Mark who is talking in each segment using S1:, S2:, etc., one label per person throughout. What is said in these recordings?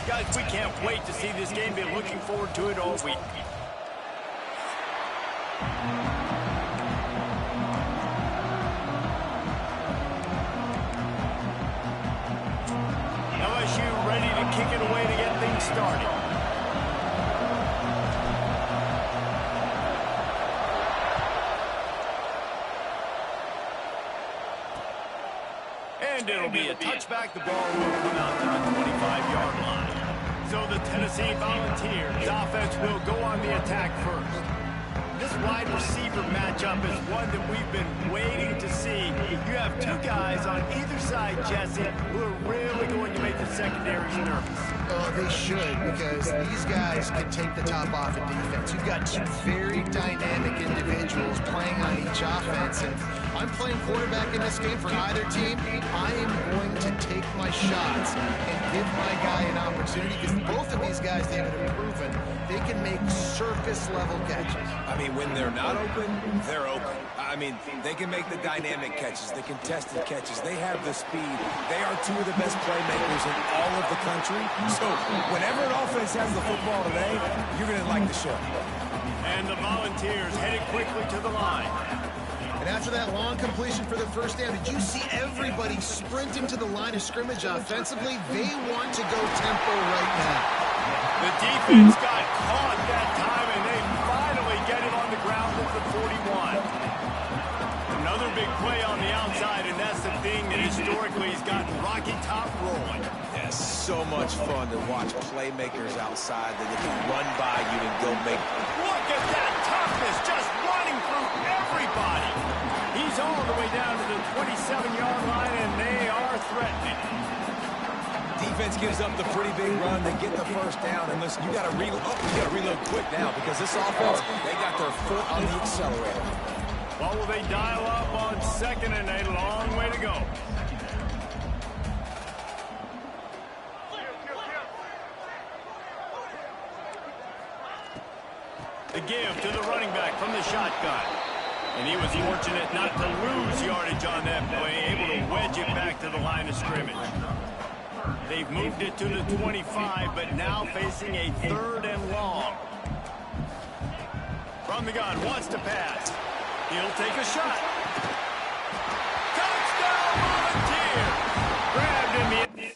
S1: Guys, we can't wait to see this game. Been looking forward to it all week. LSU ready to kick it away to get things started. And it'll be a touchback. The ball will come out on the 25-yard line. So the Tennessee Volunteers offense will go on the attack first. This wide receiver matchup is one that we've been waiting to see. You have two guys on either side, Jesse, who are really going to make the secondaries nervous.
S2: Oh, they should, because these guys can take the top off of defense. You've got two very dynamic individuals playing on each offense, and I'm playing quarterback in this game for either team. I am going to take my shots and give my guy an opportunity, because both of these guys, David, have proven they can make surface-level catches.
S3: I mean, when they're not open, they're open. I mean, they can make the dynamic catches, the contested catches. They have the speed. They are two of the best playmakers in all of the country. So whenever an offense has the football today, you're going to like the show.
S1: And the Volunteers headed quickly to the line.
S2: And after that long completion for the first down, did you see everybody sprinting to the line of scrimmage offensively? They want to go tempo right now.
S1: The defense got caught that time, and they finally get it on the ground at the 41. Another big play on the outside, and that's the thing that historically has gotten Rocky Top rolling.
S3: Yeah, so much fun to watch playmakers outside that they can run by you and go make.
S1: Look at that toughness, just running through everybody. He's all the way down to the 27-yard line, and they are threatening.
S3: Defense gives up the pretty big run. They get the first down. And listen, you got to reload. Oh, you got to reload quick now, because this offense, they got their foot on the accelerator.
S1: Well, will they dial up on second and a long way to go? The give to the running back from the shotgun. And he was fortunate not to lose yardage on that play, able to wedge it back to the line of scrimmage. They've moved it to the 25, but now facing a 3rd and long. From the gun, wants to pass. He'll take a shot. Touchdown, Volunteer! Grabbed him.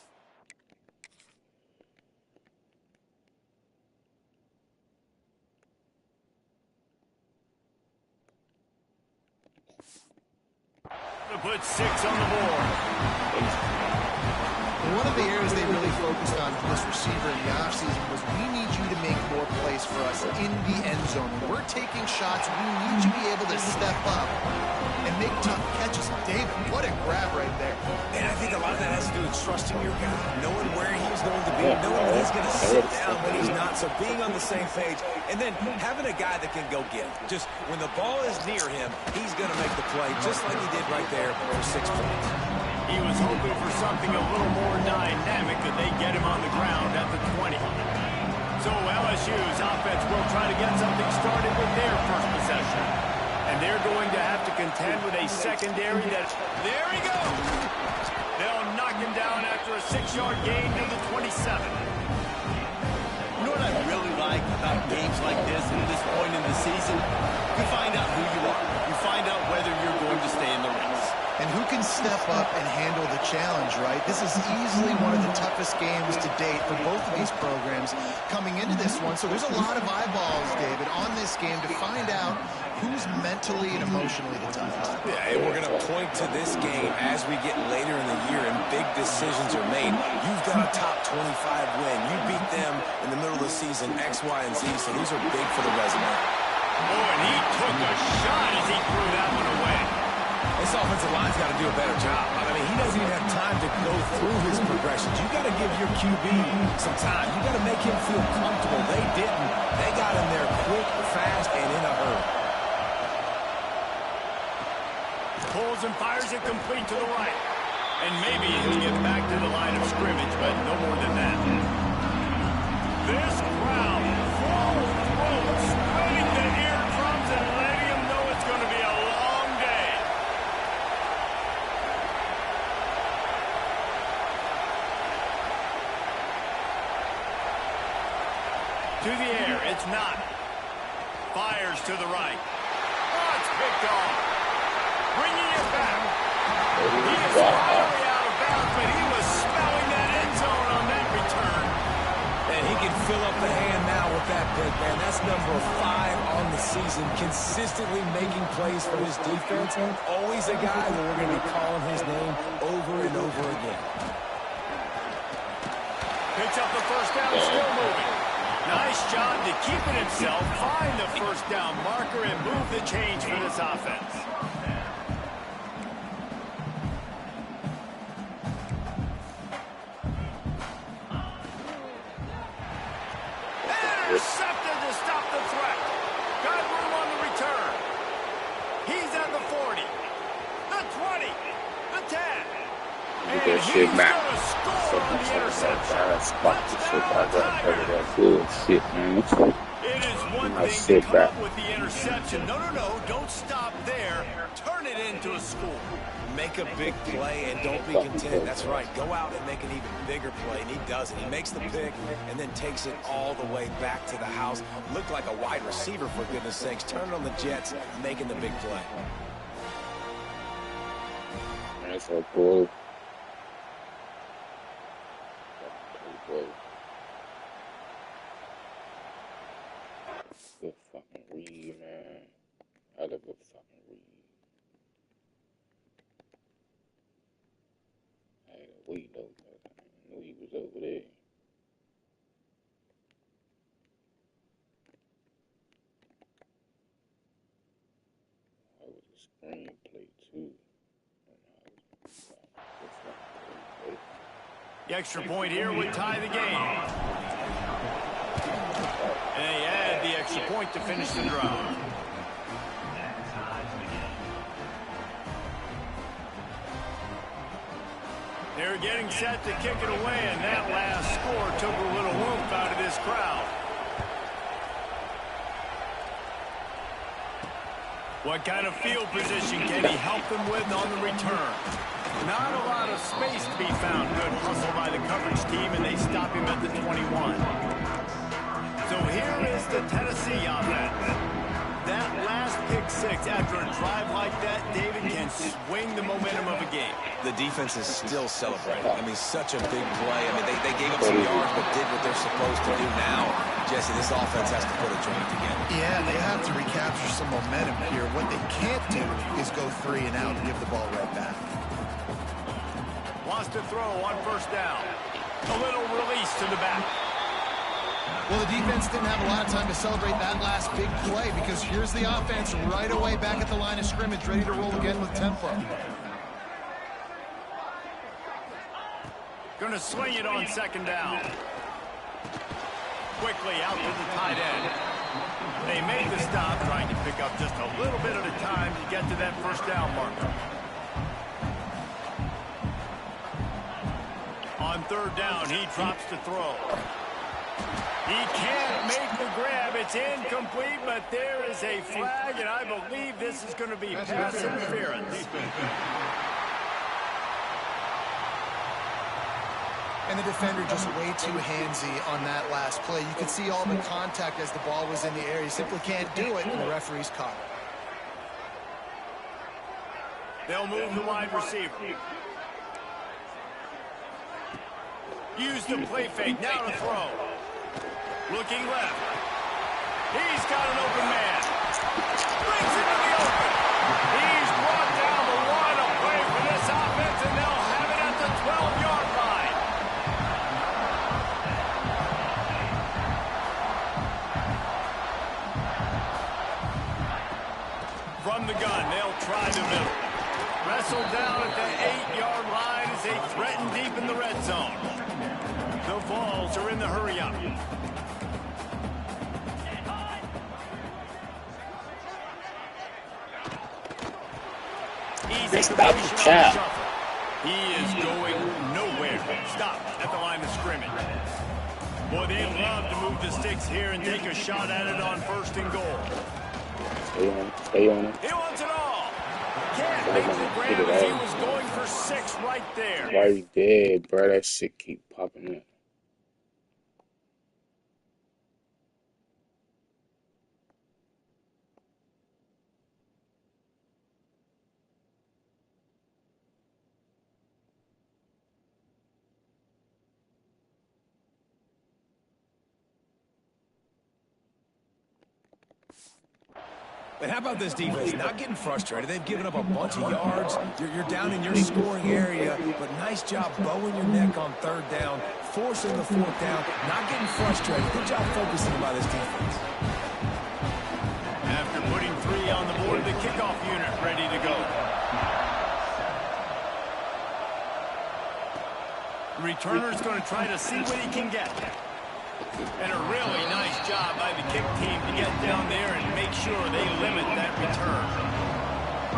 S1: To put 6 on the board.
S2: One of the areas they really focused on for this receiver in the offseason was, we need you to make more plays for us in the end zone. When we're taking shots, we need you to be able to step up and make tough catches. David, what a grab right there.
S3: And I think a lot of that has to do with trusting your guy, knowing where he's going to be, knowing that he's going to sit down when he's not, so being on the same page, and then having a guy that can go get it. Just when the ball is near him, he's going to make the play, just like he did right there for 6 points.
S1: He was hoping for something a little more dynamic, that they get him on the ground at the 20. So LSU's offense will try to get something started with their first possession. And they're going to have to contend with a secondary that... There he goes! They'll knock him down after a 6-yard gain to the 27.
S4: You know what I really like about games like this and this point in the season? You find out who you are. You find out whether you're going to stay in the race.
S2: And who can step up and handle the challenge, right? This is easily one of the toughest games to date for both of these programs coming into this one. So there's a lot of eyeballs, David, on this game to find out who's mentally and emotionally the toughest.
S3: Yeah, and we're going to point to this game as we get later in the year and big decisions are made. You've got a top 25 win. You beat them in the middle of the season, X, Y, and Z, so these are big for the resume.
S1: Oh, and he took a shot as he threw that one away.
S3: This offensive line's got to do a better job. I mean, he doesn't even have time to go through his progressions. You got to give your QB some time. You got to make him feel comfortable. They didn't. They got him there quick, fast, and in a hurry.
S1: Pulls and fires it complete to the right. And maybe he'll get back to the line of scrimmage, but no more than that. This crowd, full throat, spreading the eardrums and letting them know it's going to be a long day. To the air, it's not. Fires to the right. Oh, it's picked off. Bringing it back. He is finally out of bounds, but he was smelling that end zone on that return.
S3: And he can fill up the hand now with that pick, man. That's number 5 on the season, consistently making plays for his defense. Always a guy that we're going to be calling his name over and over again.
S1: Picks up the first down, still moving. Nice job to keep it himself, find the first down marker, and move the change for this offense. Intercepted to stop the threat. Got room on the return. He's at the 40, the 20, the 10. And he's going to score on the interception. It is one thing to come up with the interception. No, don't stop there. Turn it into a score.
S3: Make a big play and don't be content. That's right. Go out and make an even bigger play, and he does it. He makes the pick and then takes it all the way back to the house. Looked like a wide receiver, for goodness sakes. Turn it on the Jets, making the big play.
S5: That's so cool. Good fucking read, man. I love a fucking read. I had a wait though, I knew he was over there. I was a screenplay too.
S1: The extra point here would tie the game. And they add the extra point to finish the drive. They're getting set to kick it away, and that last score took a little whoop out of this crowd. What kind of field position can he help them with on the return? Not a lot of space to be found. Good hustle by the coverage team, and they stop him at the 21. So here is the Tennessee offense. That last pick six after a drive like that, David, can swing the momentum of a game.
S3: The defense is still celebrating. I mean, such a big play. I mean, they gave up some yards but did what they're supposed to do. Now, Jesse, this offense has to put a joint together.
S2: Yeah, they have to recapture some momentum here. What they can't do is go 3 and out and give the ball right back.
S1: Wants to throw on first down. A little release to the back.
S2: Well, the defense didn't have a lot of time to celebrate that last big play because here's the offense right away back at the line of scrimmage, ready to roll again with tempo.
S1: Going to swing it on second down. Quickly out to the tight end. They made the stop, trying to pick up just a little bit at a time to get to that first down marker. On third down, he drops to throw. He can't make the grab. It's incomplete, but there is a flag, and I believe this is going to be pass interference.
S2: And the defender just way too handsy on that last play. You could see all the contact as the ball was in the air. You simply can't do it, and the referee's caught it.
S1: They'll move the wide receiver. Use the play fake. Now to throw. Looking left. He's got an open man. Brings it to the open. He's brought down the line of play for this offense, and they'll have it at the 12-yard line. From the gun, they'll try the middle. Wrestled down at the 8-yard line as they threaten deep in the red zone. The Vols are in the hurry-up.
S5: Stop the chat.
S1: He is going nowhere. Stop at the line of scrimmage. Boy, they'd love to move the sticks here and take a shot at it on first and goal.
S5: Stay on it.
S1: He wants it all. Can't make the grab as he was going for 6 right there.
S5: Right there, bro. That shit keep popping up.
S3: But how about this defense? Not getting frustrated. They've given up a bunch of yards. You're down in your scoring area, but nice job bowing your neck on third down, forcing the fourth down, not getting frustrated. Good job focusing by this defense.
S1: After putting 3 on the board, the kickoff unit ready to go. The returner's going to try to see what he can get. And a really nice job by the kick team to get down there and make sure they limit that return.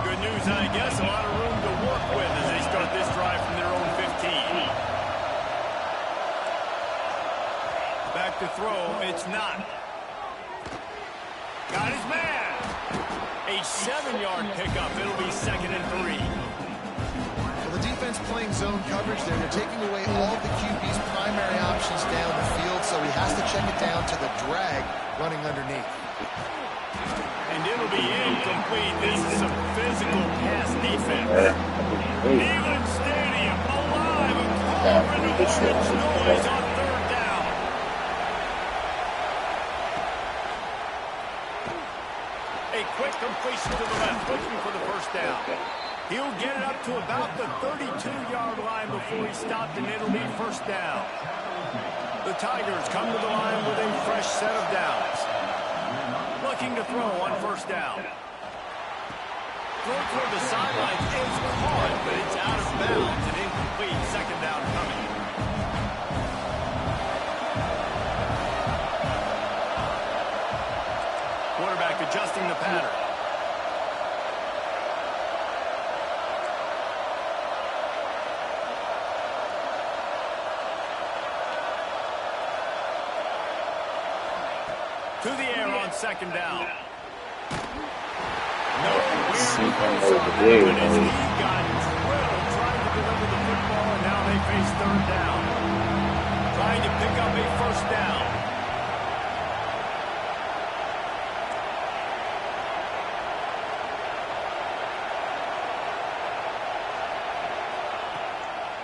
S1: Good news, I guess, a lot of room to work with as they start this drive from their own 15. Back to throw, it's not. Got his man. A 7-yard pickup. It'll be 2nd and 3.
S2: The defense playing zone coverage there. They're taking away all the QB's primary options down the field, so he has to check it down to the drag running underneath.
S1: And it'll be incomplete. This is some physical pass defense. Neyland Stadium alive. A cauldron of orange noise on 3rd down. A quick completion to the left, looking for the 1st down. He'll get it up to about the 32-yard line before he stopped, and it'll be 1st down. The Tigers come to the line with a fresh set of downs. Looking to throw on 1st down. Throw toward the sidelines is caught, but it's out of bounds and incomplete. 2nd down coming. Quarterback adjusting the pattern. To the air on 2nd down. No weird throws on that one as he got drilled trying to deliver the football, and now they face 3rd down. Trying to pick up a 1st down.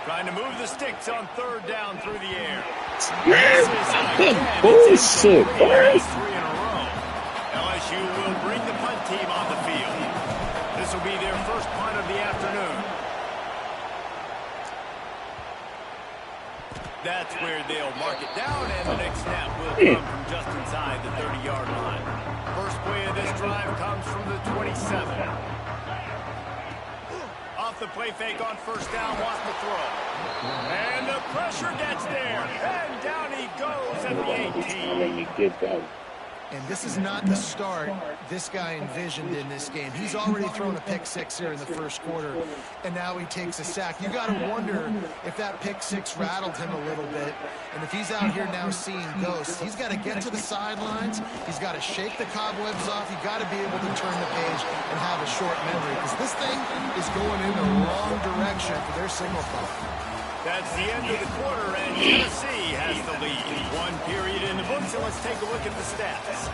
S1: Trying to move the sticks on 3rd down through the air.
S5: Bullshit, boy.
S1: 3 in a row. LSU will bring the punt team on the field. This will be their first punt of the afternoon. That's where they'll mark it down, and the next snap will come from just inside the 30-yard line. First play of this drive comes from the 27. Off the play fake on 1st down, wants to throw. And the pressure gets there. And down he goes at the 18.
S2: And this is not the start this guy envisioned in this game. He's already thrown a pick 6 here in the 1st quarter, and now he takes a sack. You got to wonder if that pick 6 rattled him a little bit. And if he's out here now seeing ghosts, he's got to get to the sidelines. He's got to shake the cobwebs off. You've got to be able to turn the page and have a short memory, because this thing is going in the wrong direction for their signal call.
S1: That's the end of the quarter, and Tennessee has the lead. 1 period in the books, so let's take a look at the stats.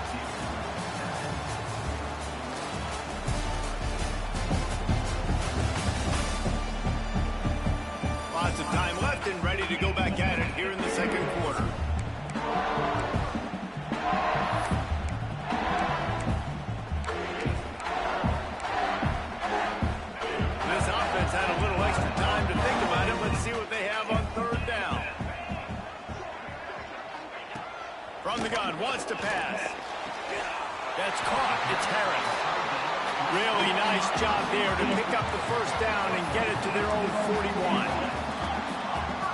S1: Lots of time left and ready to go back at it here in the 2nd quarter. This offense had a little extra time to think about it. Let's see what they have on 3rd down. From the gun, wants to pass. That's caught. It's Harris. Really nice job there to pick up the 1st down and get it to their own 41.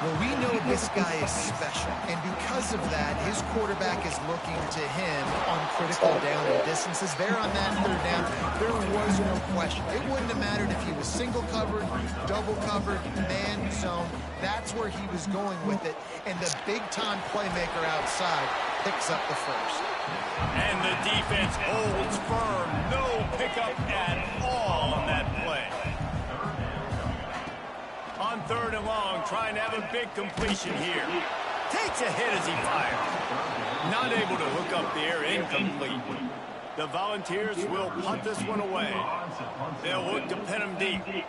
S2: Well, we know this guy is special, and because of that, his quarterback is looking to him on critical down and distances. There on that 3rd down, there was no question. It wouldn't have mattered if he was single covered, double covered, man zone. That's where he was going with it, and the big-time playmaker outside picks up the 1st.
S1: And the defense holds firm. No pickup at all on that play. On 3rd and long, trying to have a big completion here. Takes a hit as he fires. Not able to hook up there, incomplete. The Volunteers will punt this one away. They'll look to pin him deep.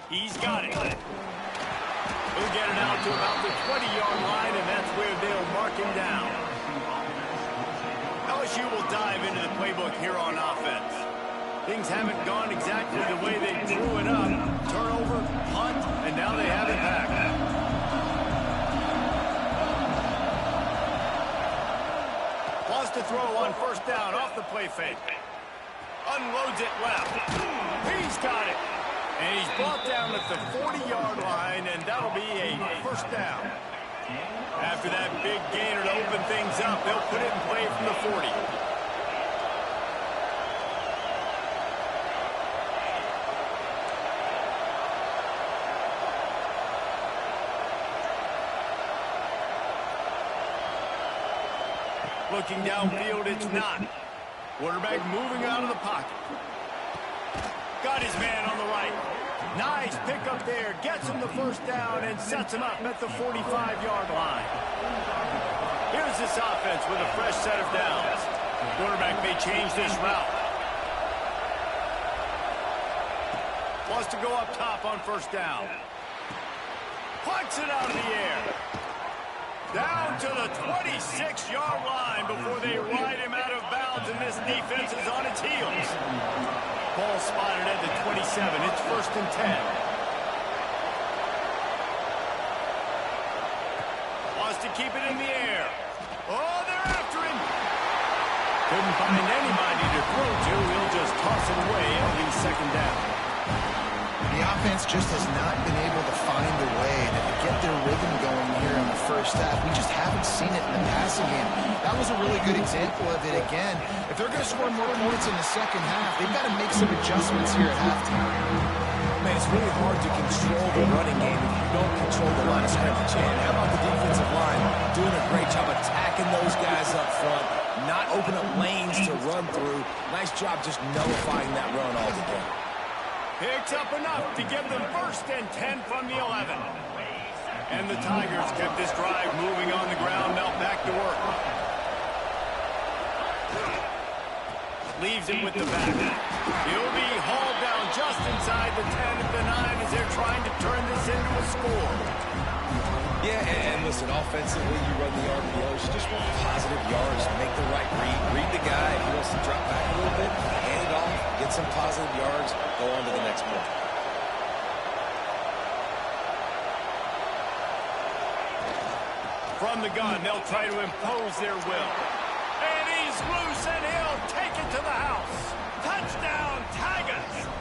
S1: He's got it. He'll get it out out to about the 20-yard line, and that's where they'll mark him down. LSU will dive into the playbook here on offense. Things haven't gone exactly the way they drew it up. Turnover, punt, and now they have it back. Wants to throw on first down off the play fake. Unloads it left. He's got it. And he's brought down at the 40-yard line, and that'll be a first down. After that big gainer to open things up, they'll put it in play from the 40. Looking downfield, it's not. Quarterback moving out of the pocket. Got his man on the right. Nice pickup there. Gets him the first down and sets him up at the 45-yard line. Here's this offense with a fresh set of downs. Quarterback may change this route. Wants to go up top on first down. Punts it out of the air. Down to the 26-yard line before they ride him out of bounds, and this defense is on its heels. Ball spotted at the 27. It's 1st and 10. Wants to keep it in the air. Oh, they're after him. Couldn't find anybody to throw to. He'll just toss it away. It'll be second down.
S2: The offense just has not been able to find a way to get their rhythm going here in the first half. We just haven't seen it in the passing game. That was a really good example of it again. If they're going to score more points in the second half, they've got to make some adjustments here at halftime.
S3: Man, it's really hard to control the running game if you don't control the line of scrimmage. And how about the defensive line doing a great job attacking those guys up front, not opening up lanes to run through. Nice job just nullifying that run altogether.
S1: Picks up enough to give them 1st and 10 from the 11. And the Tigers kept this drive moving on the ground. Now back to work. Leaves it with the back. He'll be hauled down just inside the 10 at the 9 as they're trying to turn this into a score.
S3: Yeah, and listen, offensively, you run the RPOs. You just want positive yards, make the right read the guy. If he wants to drop back a little bit, hand it off, get some positive yards, go on to the next play.
S1: From the gun, they'll try to impose their will. And he's loose, and he'll take it to the house. Touchdown, Tigers!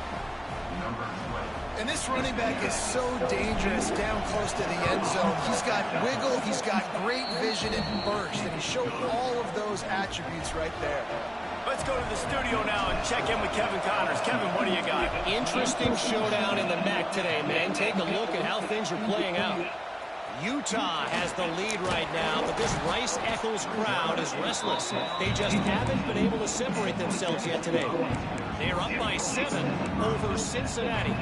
S2: And this running back is so dangerous down close to the end zone. He's got wiggle, he's got great vision and burst, and he showed all of those attributes right there.
S1: Let's go to the studio now and check in with Kevin Connors. Kevin, what do you got?
S6: Interesting showdown in the MAC today, man. Take a look at how things are playing out. Utah has the lead right now, but this Rice-Eccles crowd is restless. They just haven't been able to separate themselves yet today. They are up by 7 over Cincinnati.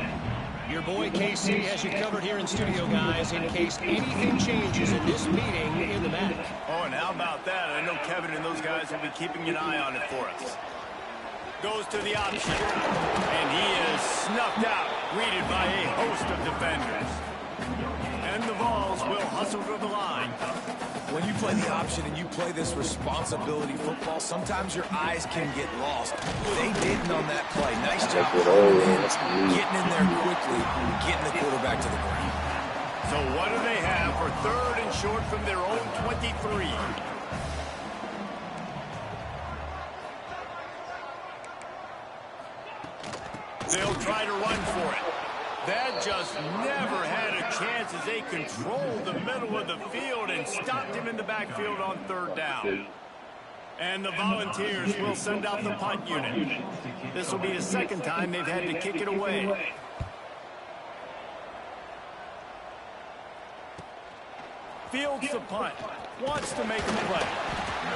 S6: Your boy KC has you covered here in studio, guys, in case anything changes in this meeting in the MAC.
S1: Oh, and how about that? I know Kevin and those guys will be keeping an eye on it for us. Goes to the option, and he is snuffed out, greeted by a host of defenders. And the Vols will hustle to the line.
S3: When you play the option and you play this responsibility football, sometimes your eyes can get lost. They didn't on that play. Nice job getting in there quickly, getting the quarterback to the ground.
S1: So what do they have for 3rd and short from their own 23? They'll try to run for it. That just never had a chance as they controlled the middle of the field and stopped him in the backfield on 3rd down. And the Volunteers will send out the punt unit. This will be the 2nd time they've had to kick it away. Fields the punt. Wants to make a play.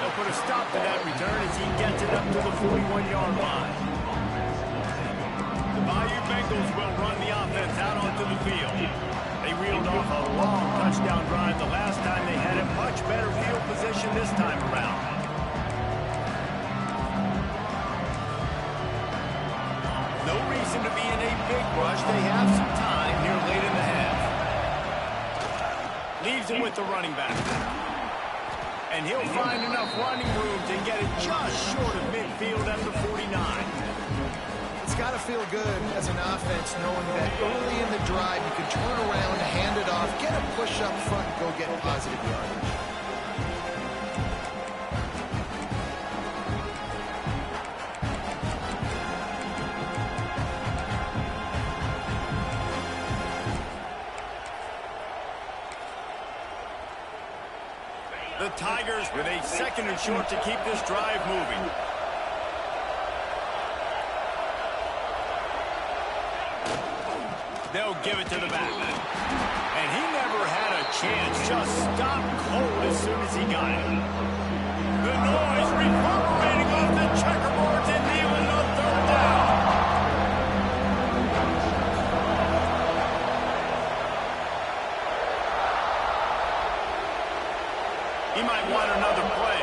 S1: They'll put a stop to that return as he gets it up to the 41-yard line. The Bayou Bengals will run the offense out onto the field. They reeled off a long touchdown drive the last time. They had a much better field position this time around. No reason to be in a big rush. They have some time here late in the half. Leaves it with the running back. And he'll find enough running room to get it just short of midfield at the 49.
S2: It's got to feel good as an offense knowing that early in the drive you can turn around, hand it off, get a push up front, and go get positive yardage.
S1: The Tigers with a 2nd and short to keep this drive moving. They'll give it to the back. And he never had a chance. Just stopped cold as soon as he got it. The noise reverberating off the checkerboards and kneeling on 3rd down. He might want another play.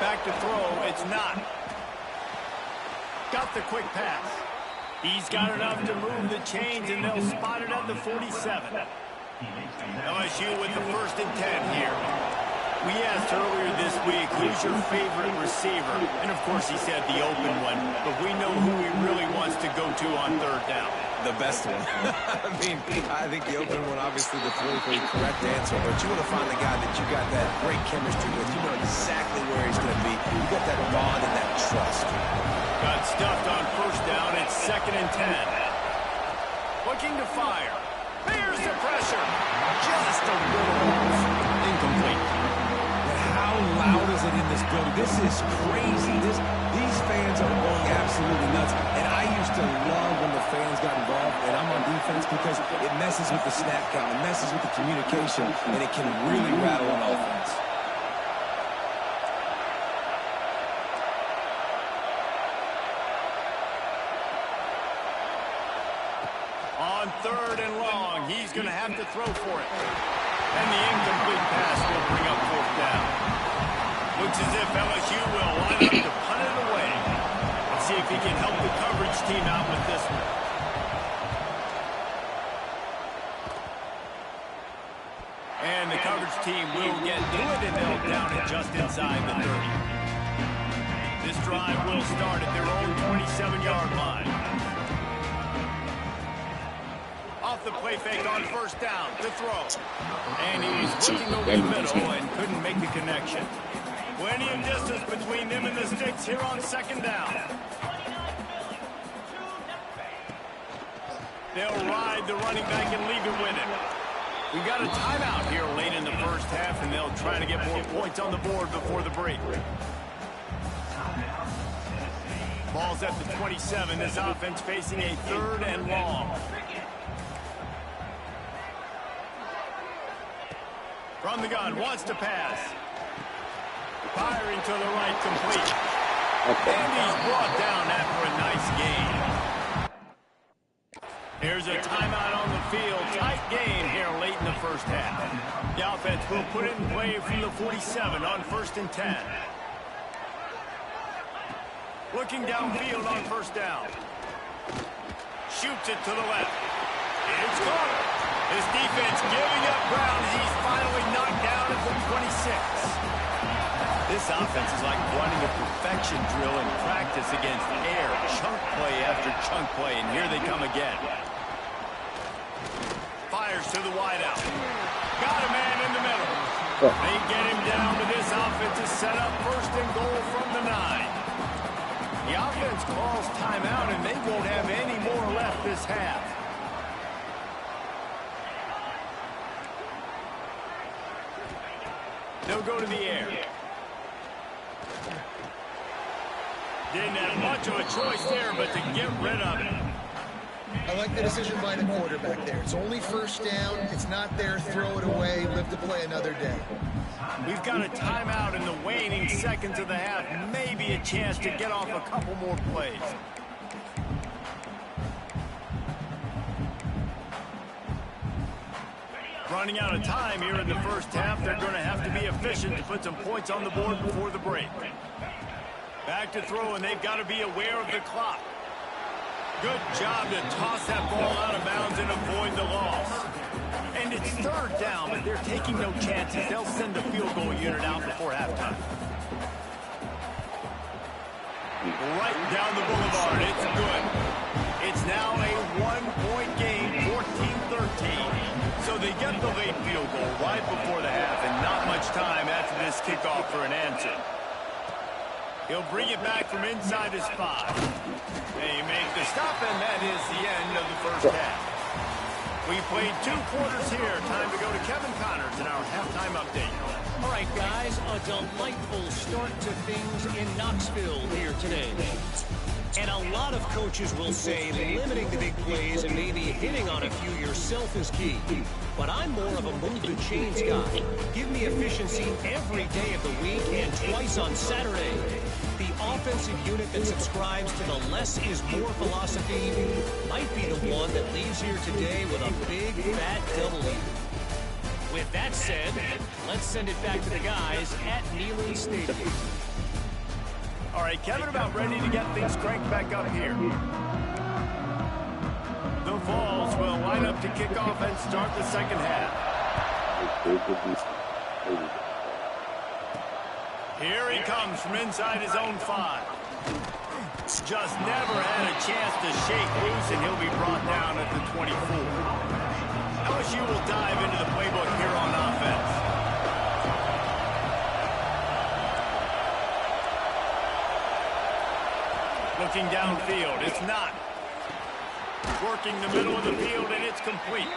S1: Back to throw, it's not. Got the quick pass. He's got enough to move the chains, and they'll spot it at the 47. LSU with the 1st and 10 here. We asked earlier this week, who's your favorite receiver? And, of course, he said the open one. But we know who he really wants to go to on 3rd down.
S3: The best one. I think the open one, obviously, the politically correct answer. But you want to find the guy that you got that great chemistry with. You know exactly where he's going to be. You got that bond and that trust.
S1: Got stuffed on 1st down. It's 2nd and 10. Looking to fire. There's the pressure. Just a little off. Incomplete.
S3: How loud is it in this building? This is crazy. These fans are going absolutely nuts. And I used to love when the fans got involved, and I'm on defense because it messes with the snap count, it messes with the communication, and it can really rattle an offense.
S1: On 3rd and long, he's going to have to throw for it. And the incomplete pass will bring up 4th down. Looks as if LSU will line up to punt it away. Let's see if he can help the coverage team out with this one. And the coverage team will get to it, and they'll down it just inside the 30. This drive will start at their own 27-yard line. Off the play fake on 1st down to throw. And he was looking over the middle and couldn't make the connection. Plenty of distance between them and the sticks here on 2nd down. They'll ride the running back and leave it with him. We got a timeout here late in the 1st half, and they'll try to get more points on the board before the break. Ball's at the 27. This offense facing a 3rd and long. From the gun, wants to pass. Firing to the right, complete. And he's brought down after a nice gain. Here's a timeout on the field. Tight game here late in the 1st half. The offense will put it in play from the 47 on 1st and 10. Looking downfield on 1st down. Shoots it to the left. It's caught. His defense giving up ground as he's finally knocked down at the 26. This offense is like running a perfection drill in practice against air. Chunk play after chunk play, and here they come again. Fires to the wideout. Got a man in the middle. They get him down, but this offense is set up 1st and goal from the 9. The offense calls timeout, and they won't have any more left this half. They'll go to the air. Didn't have much of a choice there, but to get rid of it.
S2: I like the decision by the quarterback there. It's only 1st down. It's not there. Throw it away. Live to play another day.
S1: We've got a timeout in the waning seconds of the half. Maybe a chance to get off a couple more plays. Running out of time here in the 1st half. They're going to have to be sufficient to put some points on the board before the break. Back to throw, and they've got to be aware of the clock. Good job to toss that ball out of bounds and avoid the loss. And it's third down, but they're taking no chances. They'll send the field goal unit out before halftime. Right down the boulevard. It's good. It's now a one-point game, 14-13. So they get the late field goal right before the half, and not much time after this kickoff for an answer. He'll bring it back from inside his 5. They make the stop, and that is the end of the first half. We played 2 quarters here. Time to go to Kevin Connors in our halftime update.
S6: All right, guys, a delightful start to things in Knoxville here today. And a lot of coaches will say limiting the big plays and maybe hitting on a few yourself is key. But I'm more of a move the chains guy. Give me efficiency every day of the week and twice on Saturday. The offensive unit that subscribes to the less is more philosophy might be the one that leaves here today with a big, fat W. With that said, let's send it back to the guys at Neyland Stadium.
S1: All right, Kevin, about ready to get things cranked back up here. The Vols will line up to kick off and start the second half. Here he comes from inside his own 5. Just never had a chance to shake loose, and he'll be brought down at the 24. LSU will dive into the playbook here on offense. Looking downfield, it's not. Working the middle of the field, and it's complete.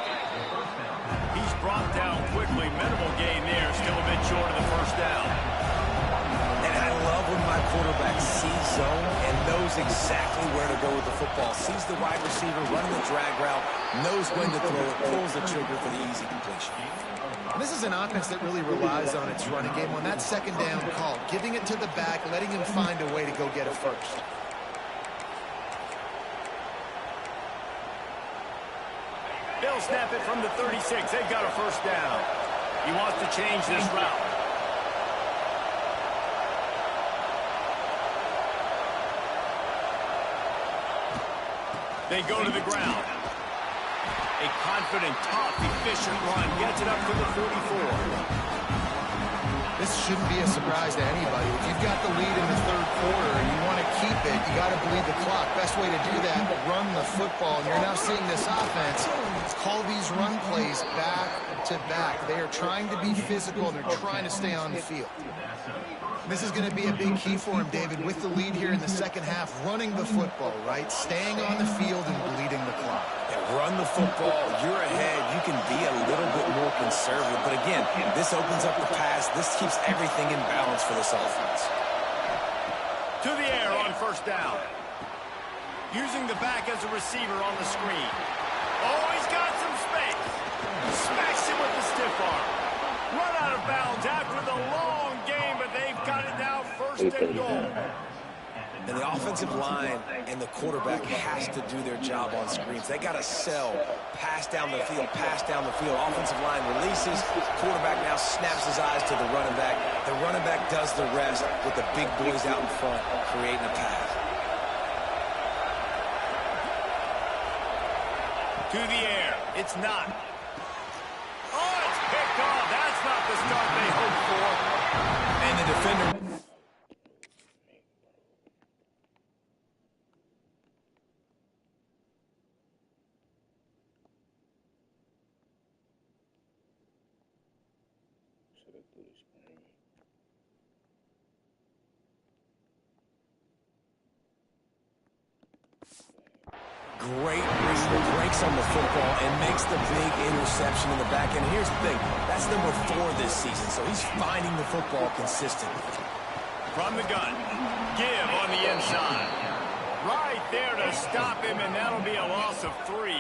S1: He's brought down quickly. Minimal gain there, still a bit short of the first down.
S3: And I love when my quarterback sees zone and knows exactly where to go with the football. Sees the wide receiver running the drag route, knows when to throw it, pulls the trigger for the easy completion.
S2: This is an offense that really relies on its running game. On that second down call, giving it to the back, letting him find a way to go get it first.
S1: They'll snap it from the 36. They've got a first down. He wants to change this route. They go to the ground. A confident, tough, efficient run. Gets it up to the 44.
S2: This shouldn't be a surprise to anybody. If you've got the lead in the third quarter and you want to keep it, you got to bleed the clock. Best way to do that, run the football. And you're now seeing this offense call these run plays back to back. They are trying to be physical, and they're trying to stay on the field. This is going to be a big key for him, David, with the lead here in the second half, running the football, right? Staying on the field and bleeding the clock.
S3: Yeah, run the football. You're ahead. You can be a little bit more conservative. But again, this opens up the pass. This keeps everything in balance for this offense.
S1: To the air on first down. Using the back as a receiver on the screen. Oh, he's got some space. Smacks him with the stiff arm. Run out of bounds after the long game, but they've got it now first and goal.
S3: And the offensive line and the quarterback has to do their job on screens. They got to sell, pass down the field, pass down the field. Offensive line releases. Quarterback now snaps his eyes to the running back. The running back does the rest with the big boys out in front, creating a pass.
S1: To the air. It's not. Oh, it's picked off. That's not the start they hoped for.
S3: And the defender... Great read, breaks on the football, and makes the big interception in the back end. Here's the thing, that's number 4 this season, so he's finding the football consistently.
S1: From the gun, give on the inside. Right there to stop him, and that'll be a loss of 3.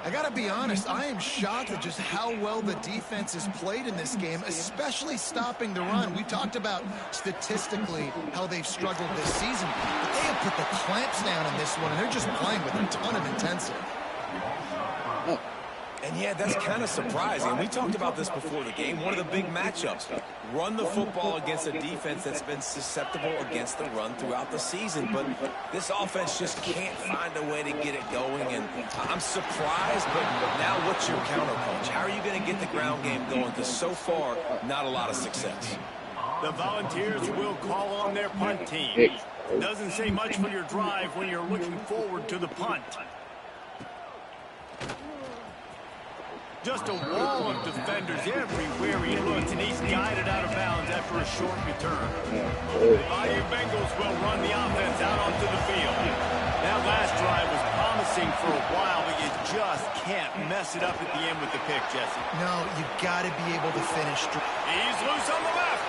S2: I got to be honest, I am shocked at just how well the defense has played in this game, especially stopping the run. We talked about statistically how they've struggled this season, but they have put the clamps down in this one, and they're just playing with a ton of intensity.
S3: And yeah, that's kind of surprising. We talked about this before the game. One of the big matchups. Run the football against a defense that's been susceptible against the run throughout the season. But this offense just can't find a way to get it going. And I'm surprised, but now what's your counterpunch? How are you going to get the ground game going? Because so far, not a lot of success.
S1: The Volunteers will call on their punt team. Doesn't say much for your drive when you're looking forward to the punt. Just a wall of defenders everywhere he looks, and he's guided out of bounds after a short return. Bayou Bengals will run the offense out onto the field. That last drive was promising for a while, but you just can't mess it up at the end with the pick, Jesse.
S2: No, you got to be able to finish.
S1: He's loose on the left.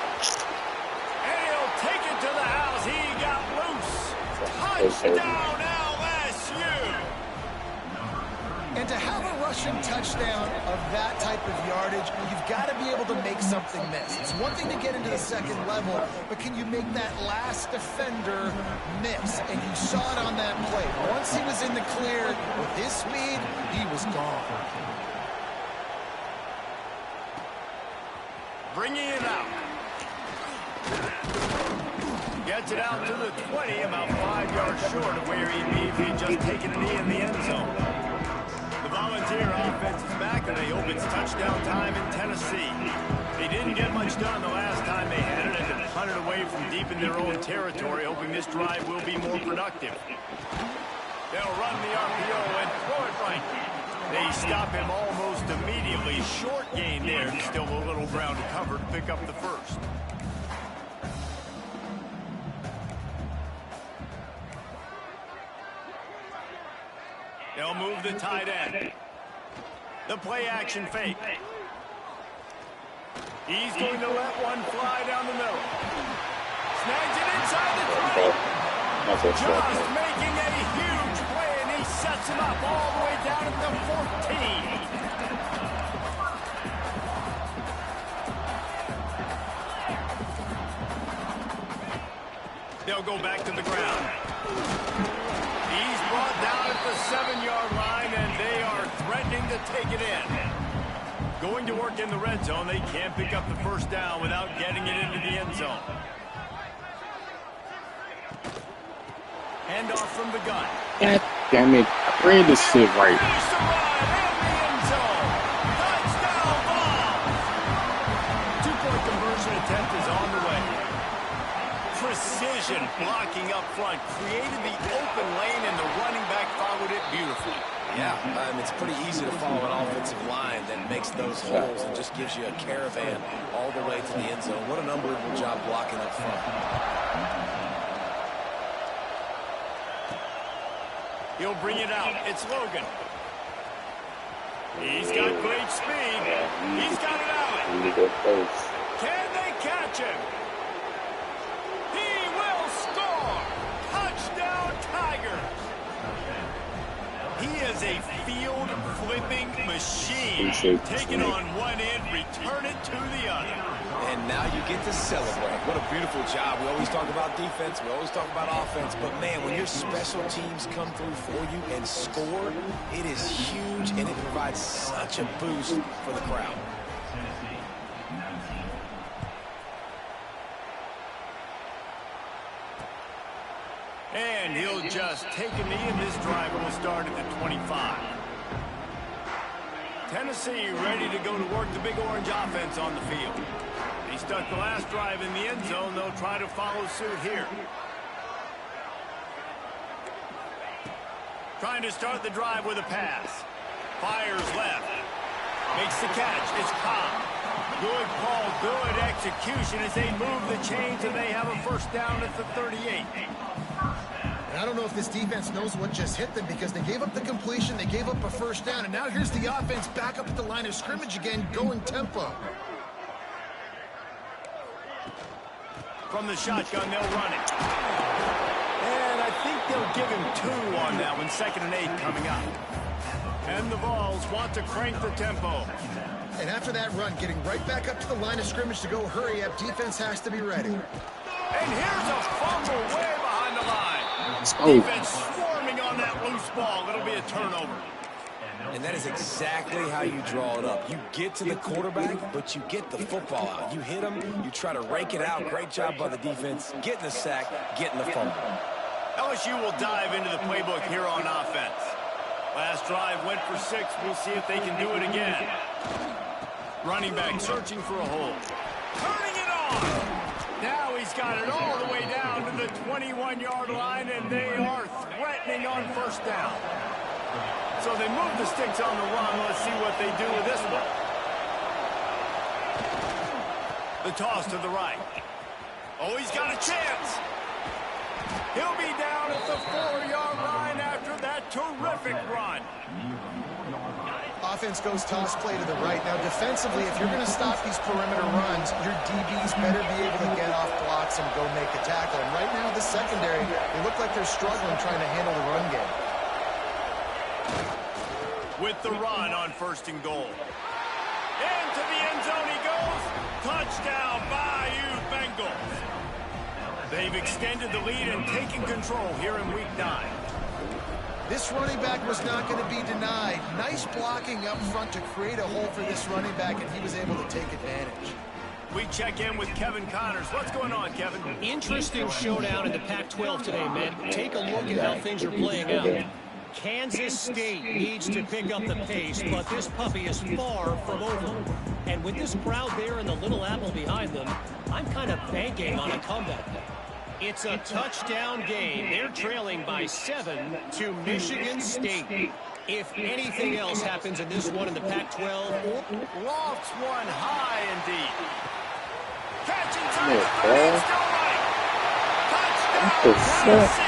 S1: And he'll take it to the house. He got loose. Touchdown, LSU.
S2: And to have a rushing touchdown of that type of yardage, you've got to be able to make something miss. It's one thing to get into the second level, but can you make that last defender miss? And you saw it on that play. Once he was in the clear, with his speed, he was gone.
S1: Bringing it out. Gets it out to the 20, about 5 yards short of where he'd be if he'd just taken a knee in the end zone. The Volunteer offense is back, and they hope it's touchdown time in Tennessee. They didn't get much done the last time they had it, and to punt it away from deep in their own territory, hoping this drive will be more productive. They'll run the RPO and throw it right. They stop him almost immediately. Short gain there. Still a little ground to cover to pick up the first. They'll move the tight end. The play action fake. He's going to let one fly down the middle. Snags it inside the 20. Just making a huge play, and he sets him up all the way down at the 14. They'll go back to the ground. He's brought down at the 7-yard line, and they are threatening to take it in. Going to work in the red zone, they can't pick up the first down without getting it into the end zone. Hand off from the gun.
S5: God damn it. I ran this shit right.
S1: Touchdown ball. 2-point conversion attempt is on the way. Precision blocking up front created the open lane, and the running back followed it beautifully.
S3: Yeah, it's pretty easy to follow an offensive line that makes those holes and just gives you a caravan all the way to the end zone. What an unbelievable job blocking up front.
S1: He'll bring it out. It's Logan. He's got great speed. He's got it out. Can they catch him? He will score. Touchdown, Tigers. He is a field-flipping machine. Taking on one end, return it to the other.
S3: And now you get to celebrate. What a beautiful job. We always talk about defense. We always talk about offense. But, man, when your special teams come through for you and score, it is huge, and it provides such a boost for the crowd.
S1: And he'll just take a knee, and this drive will start at the 25. Tennessee ready to go to work the Big Orange offense on the field. He stuck the last drive in the end zone. They'll try to follow suit here. Trying to start the drive with a pass. Fires left. Makes the catch. It's caught. Good call, good execution as they move the chains, and they have a first down at the 38.
S2: And I don't know if this defense knows what just hit them, because they gave up the completion, they gave up a first down, and now here's the offense back up at the line of scrimmage again, going tempo.
S1: From the shotgun, they'll run it. And I think they'll give him 2 on that one, 2nd and 8 coming up. And the Vols want to crank the tempo.
S2: And after that run, getting right back up to the line of scrimmage to go hurry up, defense has to be ready.
S1: And here's a fumble way behind the line.
S5: Let's go.
S1: Defense swarming on that loose ball. It'll be a turnover.
S3: And that is exactly how you draw it up. You get to the quarterback, but you get the football out. You hit him, you try to rake it out. Great job by the defense, getting the sack, getting the fumble.
S1: LSU will dive into the playbook here on offense. Last drive went for 6. We'll see if they can do it again. Running back searching for a hole. Turning it on. Now he's got it all the way down to the 21-yard line, and they are threatening on first down. So they move the sticks on the run. Let's see what they do with this one. The toss to the right. Oh, he's got a chance. He'll be down at the 4-yard line after that terrific run.
S2: Offense goes toss play to the right. Now, defensively, if you're going to stop these perimeter runs, your DBs better be able to get off blocks and go make a tackle. And right now, the secondary, they look like they're struggling trying to handle the run game.
S1: With the run on 1st and goal. Into the end zone he goes. Touchdown, Bayou Bengals. They've extended the lead and taken control here in Week 9.
S2: This running back was not going to be denied. Nice blocking up front to create a hole for this running back, and he was able to take advantage.
S1: We check in with Kevin Connors. What's going on, Kevin?
S6: Interesting showdown in the Pac-12 today, man. Take a look at how things are playing out. Kansas State needs to pick up the pace, but this puppy is far from over. And with this crowd there and the Little Apple behind them, I'm kind of banking on a comeback. It's a touchdown game. They're trailing by 7 to Michigan State. If anything else happens in this one in the Pac-12,
S1: lofts one high indeed. Catch inside the 30, still right. Touchdown, Tennessee.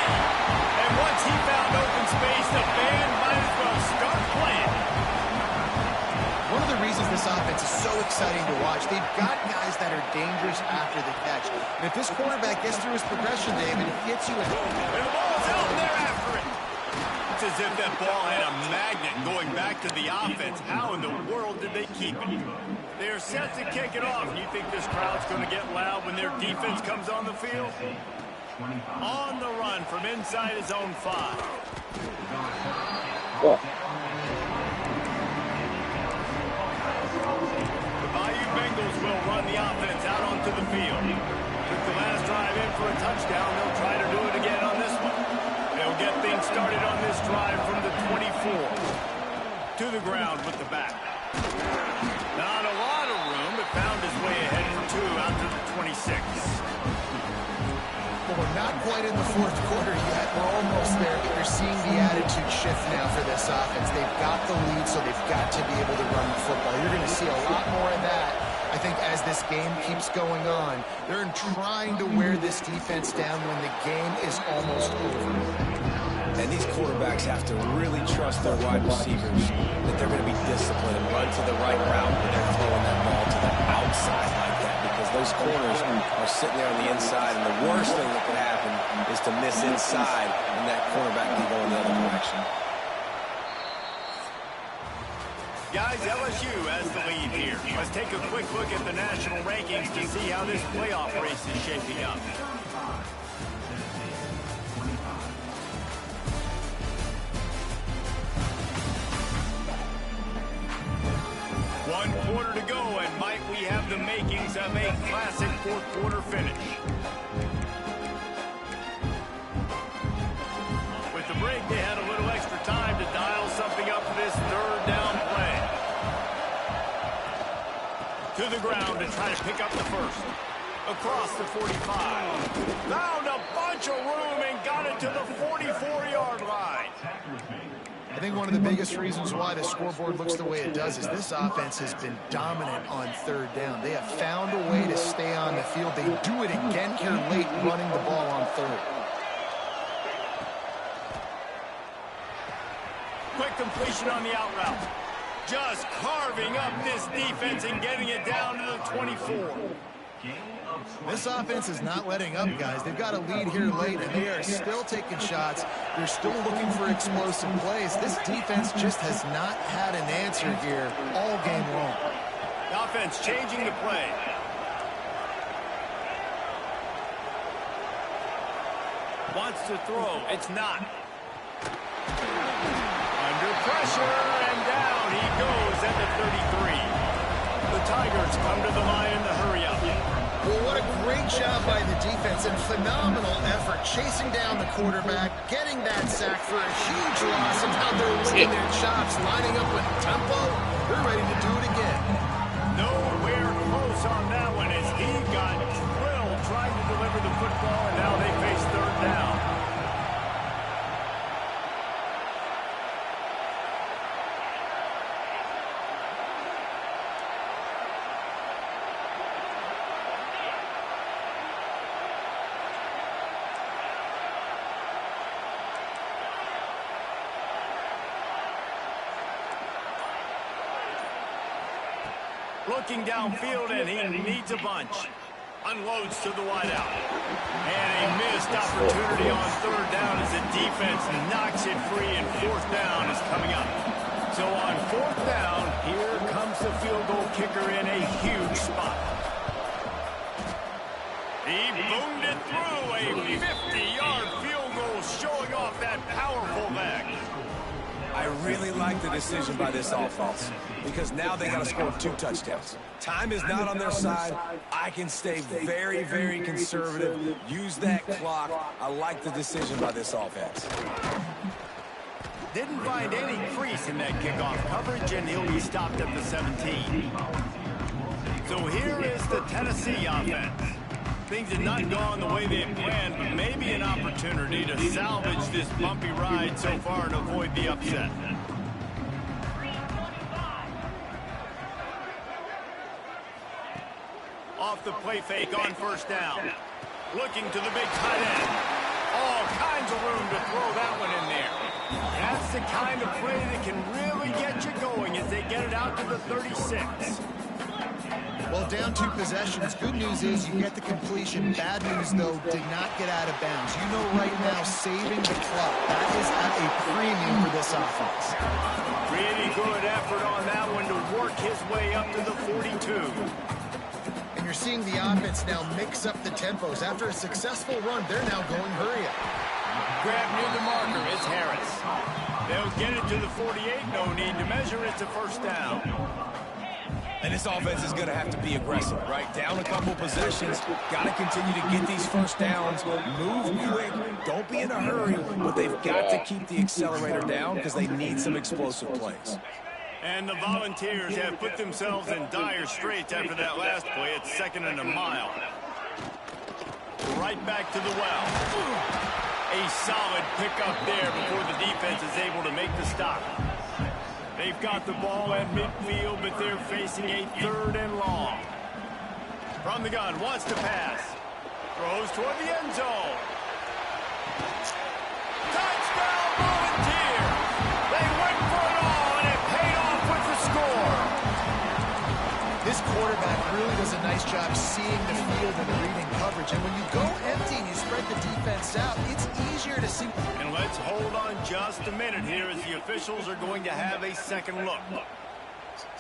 S1: And once he found open space, the band might as well start playing.
S2: One of the reasons this offense is so exciting to watch, they've got guys that are dangerous after the catch. And if this quarterback gets through his progression, David, he hits you. And
S1: the ball's out and they're after it. It's as if that ball had a magnet going back to the offense. How in the world did they keep it? They're set to kick it off. You think this crowd's going to get loud when their defense comes on the field? On the run from inside his own 5.
S5: What?
S1: The Bayou Bengals will run the offense out onto the field. Took the last drive in for a touchdown. They'll try to do it again on this one. They'll get things started on this drive from the 24. To the ground with the back. Not a lot of room, but found his way ahead for 2 out to the 26.
S2: Well, we're not quite in the 4th quarter yet. We're almost there, but you're seeing the attitude shift now for this offense. They've got the lead, so they've got to be able to run the football. You're going to see a lot more of that, I think, as this game keeps going on. They're trying to wear this defense down when the game is almost over.
S3: And these quarterbacks have to really trust their wide receivers that they're going to be disciplined and run to the right route when they're throwing that ball to the outside like that, because those corners are sitting there on the inside, and the worst thing that could happen is to miss inside and that cornerback can go in the other direction.
S1: Guys, LSU has the lead here. Let's take a quick look at the national rankings to see how this playoff race is shaping up. One quarter to go, and might we have the makings of a classic 4th quarter finish. With the break, they had a little extra time to dial something up for this 3rd down play. To the ground to try to pick up the first. Across the 45. Found a bunch of room and got it to the 44-yard line.
S2: I think one of the biggest reasons why the scoreboard looks the way it does is this offense has been dominant on 3rd down. They have found a way to stay on the field. They do it again here late, running the ball on 3rd.
S1: Quick completion on the out route. Just carving up this defense and getting it down to the 24.
S2: This offense is not letting up, guys. They've got a lead here late, and they are still taking shots. They're still looking for explosive plays. This defense just has not had an answer here all game long.
S1: The offense changing the play. Wants to throw. It's not. Under pressure, and goes at the 33. The Tigers come to the line in the hurry-up.
S2: Well, what a great job by the defense and phenomenal effort chasing down the quarterback, getting that sack for a huge loss, and now they're licking their chops, lining up with tempo. They're ready to do it again.
S1: Nowhere close on that one as he got drilled trying to deliver the football, and now they face third down. Looking downfield, and he needs a bunch. Unloads to the wideout. And a missed opportunity on third down as the defense knocks it free, and fourth down is coming up. So on fourth down, here comes the field goal kicker in a huge spot. He boomed it through a 50-yard field goal, showing off that powerful leg.
S3: I really like the decision by this offense because now they got to score 2 touchdowns. Time is not on their side. I can stay very, very conservative. Use that clock. I like the decision by this offense.
S1: Didn't find any crease in that kickoff coverage, and he'll be stopped at the 17. So here is the Tennessee offense. Things had not gone the way they had planned, but maybe an opportunity to salvage this bumpy ride so far and avoid the upset. Off the play fake on first down. Looking to the big tight end. All kinds of room to throw that one in there. That's the kind of play that can really get you going as they get it out to the 36.
S2: Well, down 2 possessions. Good news is you get the completion. Bad news, though, did not get out of bounds. You know right now, saving the clock. That is at a premium for this offense.
S1: Really good effort on that one to work his way up to the 42.
S2: And you're seeing the offense now mix up the tempos. After a successful run, they're now going hurry up.
S1: Grab near the marker is Harris. They'll get it to the 48. No need to measure. It's a first down.
S3: And this offense is going to have to be aggressive, right? Down a couple possessions. Got to continue to get these first downs. Move quick. Don't be in a hurry. But they've got to keep the accelerator down because they need some explosive plays.
S1: And the Volunteers have put themselves in dire straits after that last play. It's 2nd and a mile. Right back to the well. A solid pickup there before the defense is able to make the stop. They've got the ball at midfield, but they're facing a 3rd and long. From the gun, wants to pass. Throws toward the end zone. Touchdown, Volunteers! They went for it all, and it paid off with the score.
S2: This quarterback really does a nice job seeing the field and reading coverage. And when you go empty and you spread the defense out, it's easier to see.
S1: And let's hold on just a minute here as the officials are going to have a second look.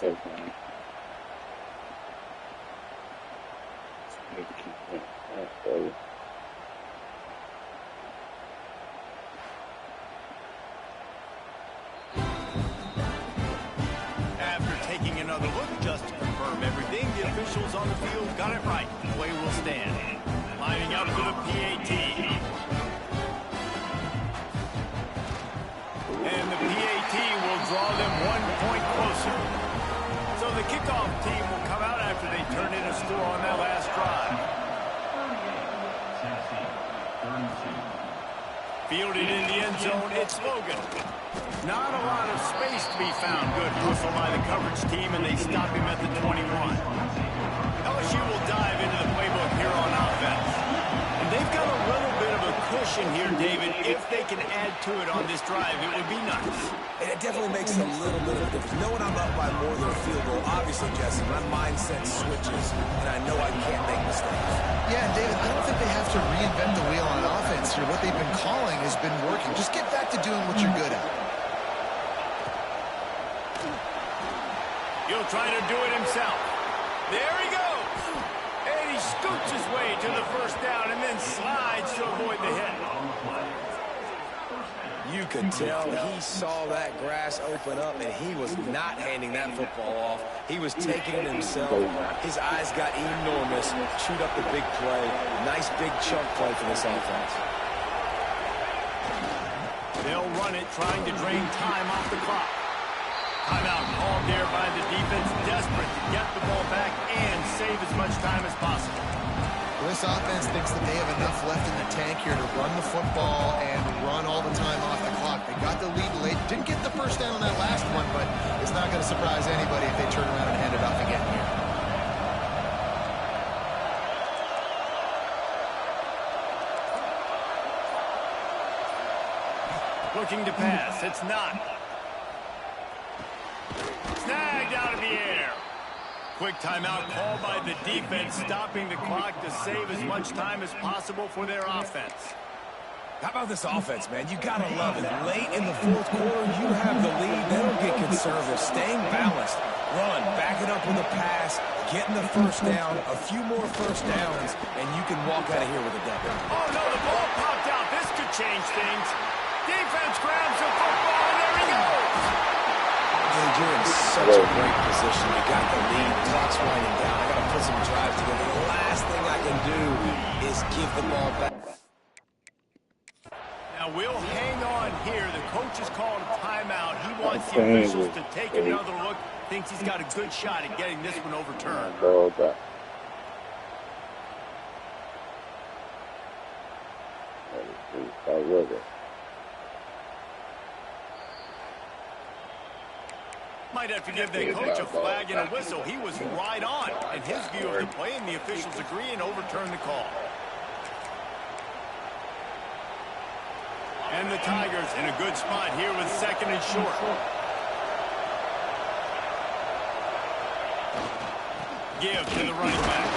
S5: So funny.
S1: After taking another look just to confirm everything, the officials on the field got it right. Play will stand. Lining up for the PAT. And the PAT will draw them 1 point closer. So the kickoff team will come out after they turn in a score on that last drive. Fielded in the end zone, it's Logan. Not a lot of space to be found. Good hustle by the coverage team, and they stop him at the 21. LSU will dive into the playbook here on offense. And they've got a little bit of a cushion here, David. If they can add to it on this drive, it would be nice.
S3: And it definitely makes a little bit of a difference. Knowing I'm up by more than a field goal, obviously, Jesse, my mindset switches, and I know I can't make mistakes.
S2: Yeah, David, I don't think they have to reinvent the wheel on offense here. What they've been calling has been working. Just get back to doing what you're good at.
S1: He'll try to do it himself. There he goes. And he scoots his way to the first down and then slides to avoid the hit.
S3: You could tell he saw that grass open up, and he was not handing that football off. He was taking it himself. His eyes got enormous, chewed up the big play. Nice big chunk play for this offense.
S1: They'll run it, trying to drain time off the clock. Timeout called there by the defense, desperate to get the ball back and save as much time as possible.
S2: Well, this offense thinks that they have enough left in the tank here to run the football and run all the time off the clock. They got the lead late. Didn't get the first down on that last one, but it's not going to surprise anybody if they turn around and hand it off again here.
S1: Looking to pass. It's not. Snagged out of the air. Quick timeout called by the defense, stopping the clock to save as much time as possible for their offense.
S3: How about this offense, man? You got to love it. Late in the fourth quarter, you have the lead. They don't get conservative. Staying balanced. Run, back it up with a pass, getting the first down, a few more first downs, and you can walk out of here with a W.
S1: Oh, no, the ball popped out. This could change things. Defense grabs the football, and there he goes.
S3: Dude, you're in such a great position. You got the lead. Clock's winding down. I got to put some drives together. The last thing I can do is give the ball back.
S1: Now we'll hang on here. The coach has called a timeout. He wants the officials to take another look. Thinks he's got a good shot at getting this one overturned. Might have to give the coach a flag and a whistle. He was right on in his view of the play, and the officials agree and overturn the call. And the Tigers in a good spot here with second and short. Give to the running back.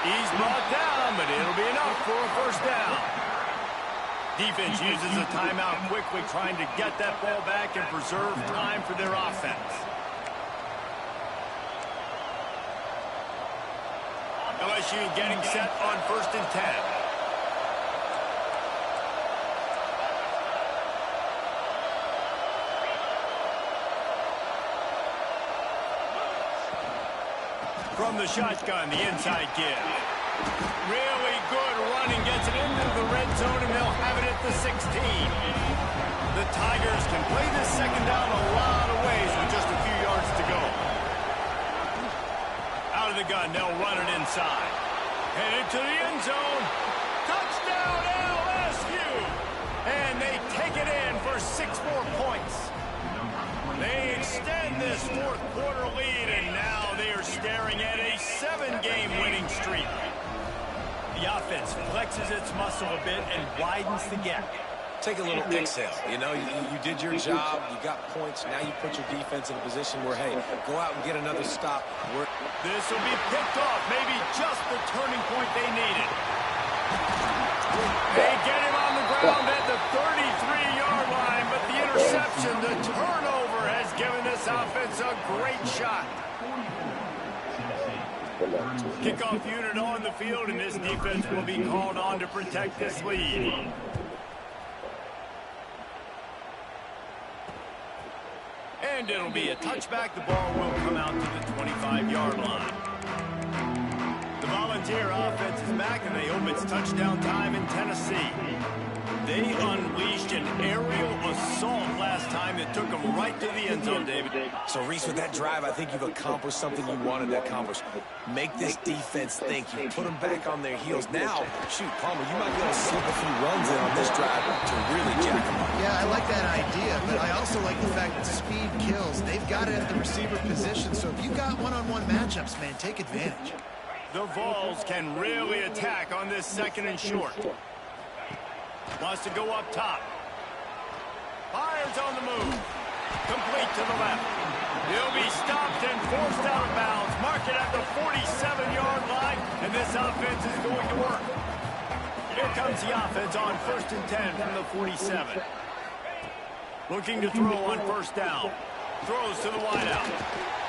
S1: He's brought down, but it'll be enough for a first down. Defense uses a timeout quickly, trying to get that ball back and preserve time for their offense. LSU getting set on 1st and 10. From the shotgun, the inside give. Really good running, gets it into the red zone, and they'll have it at the 16. The Tigers can play this second down a lot of ways with just a few yards to go. Out of the gun, they'll run it inside. Headed to the end zone. Touchdown, LSU! And they take it in for 6 more points. They extend this fourth quarter lead, and now they are staring at a 7-game winning streak. The offense flexes its muscle a bit and widens the gap.
S3: Take a little exhale. You know, you did your job. You got points. Now you put your defense in a position where, hey, go out and get another stop.
S1: This will be picked off. Maybe just the turning point they needed. They get him on the ground at the 33-yard line, but the interception, the turnover, has given this offense a great shot. Kickoff unit on the field, and this defense will be called on to protect this lead. And it'll be a touchback. The ball will come out to the 25-yard line. The Volunteer offense is back, and they hope it's touchdown time in Tennessee. They unleashed an aerial assault last time that took them right to the end zone, David.
S3: So, Reese, with that drive, I think you've accomplished something you wanted to accomplish. Make this defense think. You put them back on their heels. Now, shoot, Palmer, you might be able to slip a few runs in on this drive to really jack them up.
S2: Yeah, I like that idea, but I also like the fact that speed kills. They've got it at the receiver position, so if you've got one-on-one matchups, man, take advantage.
S1: The Vols can really attack on this second and short. Wants to go up top. Fires on the move. Complete to the left. He'll be stopped and forced out of bounds. Mark it at the 47-yard line, and this offense is going to work. Here comes the offense on 1st and 10 from the 47. Looking to throw on first down. Throws to the wideout.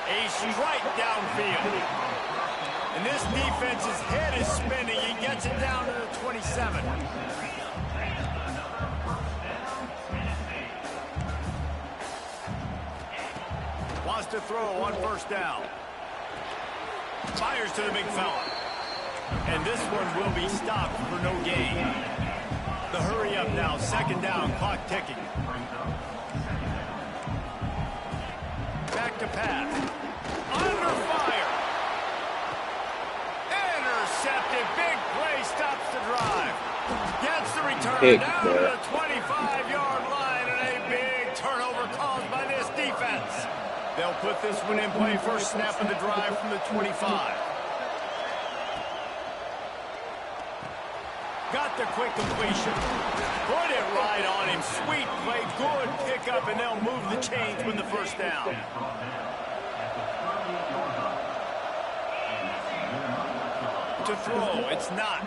S1: A strike downfield. And this defense's head is spinning. He gets it down to the 27. has to throw on first down. Fires to the big fella. And this one will be stopped for no gain. The hurry up now, second down, clock ticking. Back to pass. Under fire. Intercepted. Big play stops the drive. Gets the return down to the 25-yard line, and a big turnover caused by this defense. They'll put this one in play first snap of the drive from the 25. Got the quick completion. Put it right on him. Sweet play. Good pickup, and they'll move the chains with the first down. To throw. It's not.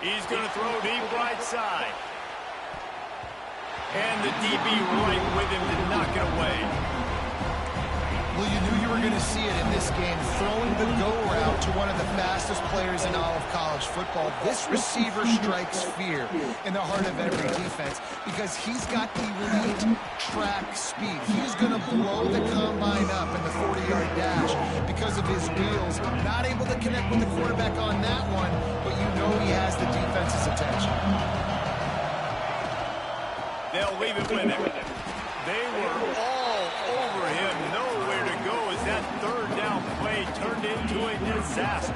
S1: He's going to throw deep right side. And the DB right with him to knock it away.
S2: Well, you knew you were going to see it in this game, throwing the go route to one of the fastest players in all of college football. This receiver strikes fear in the heart of every defense because he's got elite track speed. He's going to blow the combine up in the 40-yard dash because of his wheels. Not able to connect with the quarterback on that one, but you know he has the defense's attention.
S1: They'll leave it with him. They were all over him. Nowhere to go as that third down play turned into a disaster.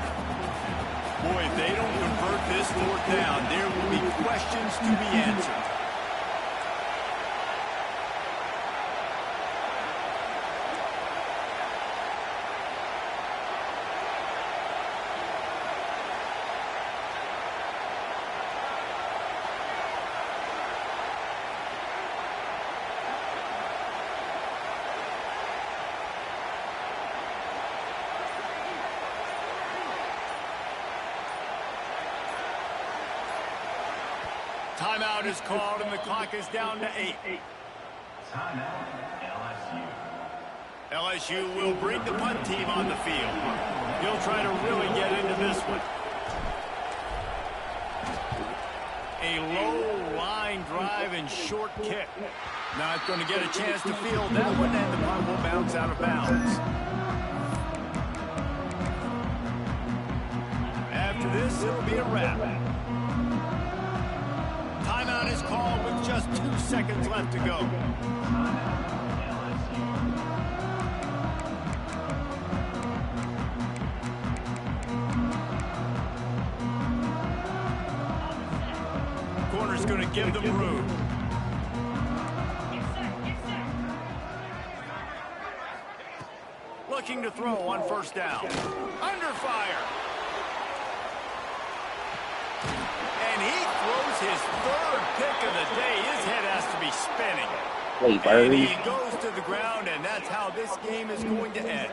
S1: Boy, if they don't convert this fourth down, there will be questions to be answered. Timeout is called, and the clock is down to 8.
S7: Timeout, LSU.
S1: LSU will bring the punt team on the field. He'll try to really get into this one. A low line drive and short kick. Not going to get a chance to field that one, and the punt will bounce out of bounds. After this, it'll be a wrap. Timeout is called with just 2 seconds left to go. Corner's going to give them room. Looking to throw on first down. Under fire. And he throws his third pick of the day. His head has to be spinning. And he goes to the ground, and that's how this game is going to end.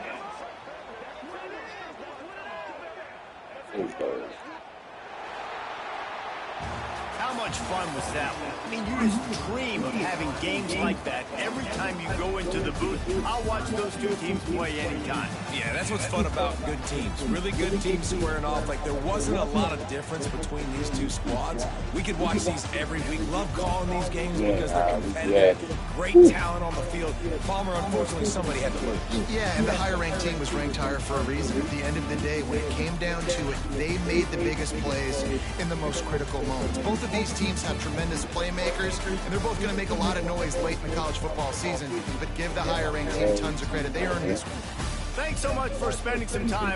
S1: How much fun was that one? I mean, you just dream of having games like that every time you go into the booth. I'll watch those two teams play anytime.
S3: Yeah, that's what's fun about good teams. Really good teams squaring off. Like, there wasn't a lot of difference between these two squads. We could watch these every week. Love calling these games because they're competitive. Great talent on the field. Palmer, unfortunately, somebody had to lose.
S2: Yeah, and the higher-ranked team was ranked higher for a reason. At the end of the day, when it came down to it, they made the biggest plays in the most critical moments. Both of these teams have tremendous playmakers, and they're both going to make a lot of noise late in the college football season, but give the higher-ranked team tons of credit. They earned this one.
S1: Thanks so much for spending some time